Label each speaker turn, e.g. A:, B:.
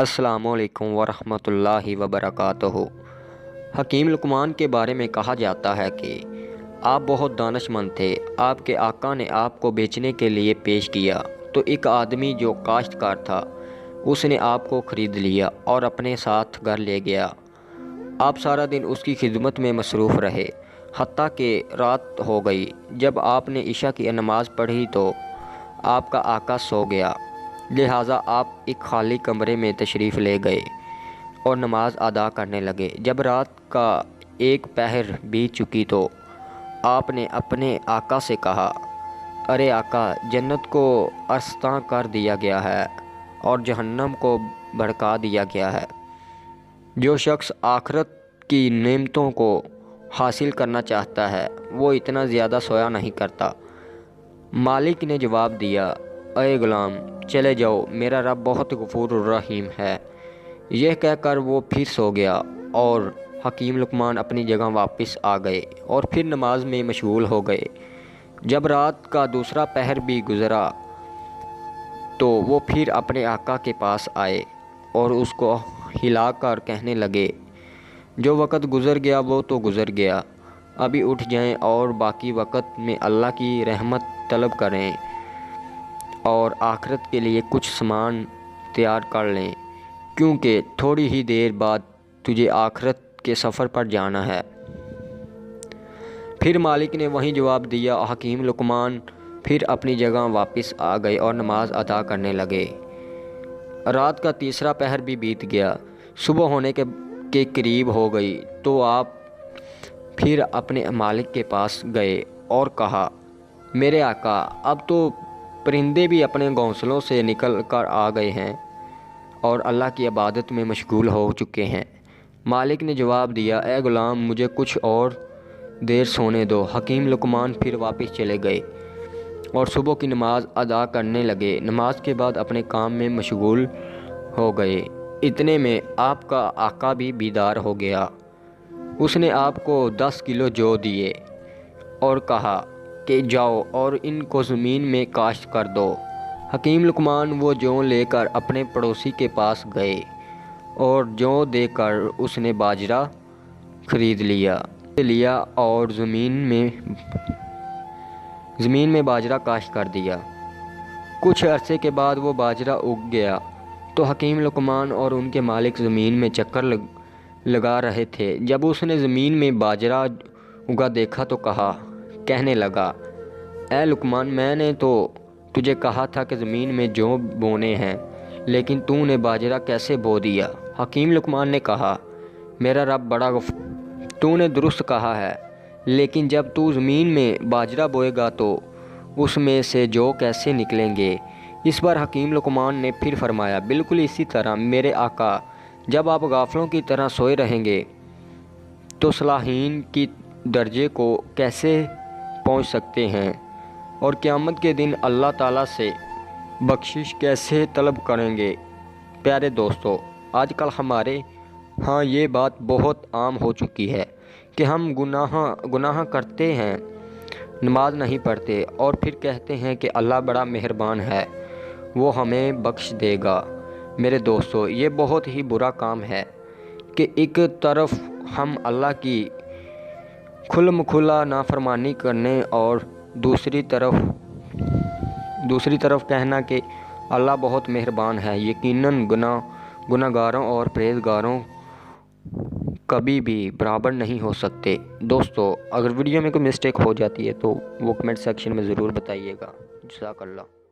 A: السلام علیکم ورحمۃ اللہ وبرکاتہ۔ حکیم لقمان کے بارے میں کہا جاتا ہے کہ آپ بہت دانش مند تھے۔ آپ کے آقا نے آپ کو بیچنے کے لیے پیش کیا تو ایک آدمی جو کاشتکار تھا اس نے آپ کو خرید لیا اور اپنے ساتھ گھر لے گیا۔ آپ سارا دن اس کی خدمت میں مصروف رہے حتیٰ کہ رات ہو گئی۔ جب آپ نے عشاء کی نماز پڑھی تو آپ کا آقا سو گیا، لہٰذا آپ ایک خالی کمرے میں تشریف لے گئے اور نماز ادا کرنے لگے۔ جب رات کا ایک پہر بیت چکی تو آپ نے اپنے آقا سے کہا، ارے آقا، جنت کو آستاں کر دیا گیا ہے اور جہنم کو بھڑکا دیا گیا ہے۔ جو شخص آخرت کی نعمتوں کو حاصل کرنا چاہتا ہے وہ اتنا زیادہ سویا نہیں کرتا۔ مالک نے جواب دیا، اے غلام، چلے جاؤ، میرا رب بہت غفور الرحیم ہے۔ یہ کہہ کر وہ پھر سو گیا اور حکیم لقمان اپنی جگہ واپس آ گئے اور پھر نماز میں مشغول ہو گئے۔ جب رات کا دوسرا پہر بھی گزرا تو وہ پھر اپنے آقا کے پاس آئے اور اس کو ہلا کر کہنے لگے، جو وقت گزر گیا وہ تو گزر گیا، ابھی اٹھ جائیں اور باقی وقت میں اللہ کی رحمت طلب کریں اور آخرت کے لیے کچھ سامان تیار کر لیں، کیونکہ تھوڑی ہی دیر بعد تجھے آخرت کے سفر پر جانا ہے۔ پھر مالک نے وہیں جواب دیا۔ حکیم لقمان پھر اپنی جگہ واپس آ گئے اور نماز ادا کرنے لگے۔ رات کا تیسرا پہر بھی بیت گیا، صبح ہونے کے قریب ہو گئی تو آپ پھر اپنے مالک کے پاس گئے اور کہا، میرے آقا، اب تو پرندے بھی اپنے گھونسلوں سے نکل کر آ گئے ہیں اور اللہ کی عبادت میں مشغول ہو چکے ہیں۔ مالک نے جواب دیا، اے غلام، مجھے کچھ اور دیر سونے دو۔ حکیم لقمان پھر واپس چلے گئے اور صبح کی نماز ادا کرنے لگے۔ نماز کے بعد اپنے کام میں مشغول ہو گئے۔ اتنے میں آپ کا آقا بھی بیدار ہو گیا۔ اس نے آپ کو 10 کلو جو دیے اور کہا کہ جاؤ اور ان کو زمین میں کاشت کر دو۔ حکیم لقمان وہ جوں لے کر اپنے پڑوسی کے پاس گئے اور جوں دے کر اس نے باجرہ خرید لیا اور زمین میں باجرہ کاشت کر دیا۔ کچھ عرصے کے بعد وہ باجرہ اگ گیا تو حکیم لقمان اور ان کے مالک زمین میں چکر لگا رہے تھے۔ جب اس نے زمین میں باجرہ اگا دیکھا تو کہنے لگا، اے لقمان، میں نے تو تجھے کہا تھا کہ زمین میں جوں بونے ہیں، لیکن تو نے باجرہ کیسے بو دیا؟ حکیم لقمان نے کہا، میرا رب بڑا تو نے درست کہا ہے، لیکن جب تو زمین میں باجرہ بوئے گا تو اس میں سے جو کیسے نکلیں گے؟ اس پر حکیم لقمان نے پھر فرمایا، بالکل اسی طرح میرے آقا، جب آپ غافلوں کی طرح سوئے رہیں گے تو صالحین کی درجے کو کیسے پہنچ سکتے ہیں اور قیامت کے دن اللہ تعالیٰ سے بخشش کیسے طلب کریں گے؟ پیارے دوستو، آج کل ہمارے ہاں یہ بات بہت عام ہو چکی ہے کہ ہم گناہ کرتے ہیں، نماز نہیں پڑھتے اور پھر کہتے ہیں کہ اللہ بڑا مہربان ہے، وہ ہمیں بخش دے گا۔ میرے دوستو، یہ بہت ہی برا کام ہے کہ ایک طرف ہم اللہ کی کھلا نافرمانی کرنے اور دوسری طرف کہنا کہ اللہ بہت مہربان ہے۔ یقیناً گناہ گاروں اور پرہیزگاروں کبھی بھی برابر نہیں ہو سکتے۔ دوستو، اگر ویڈیو میں کوئی مسٹیک ہو جاتی ہے تو وہ کمنٹ سیکشن میں ضرور بتائیے گا۔ جزاک اللہ۔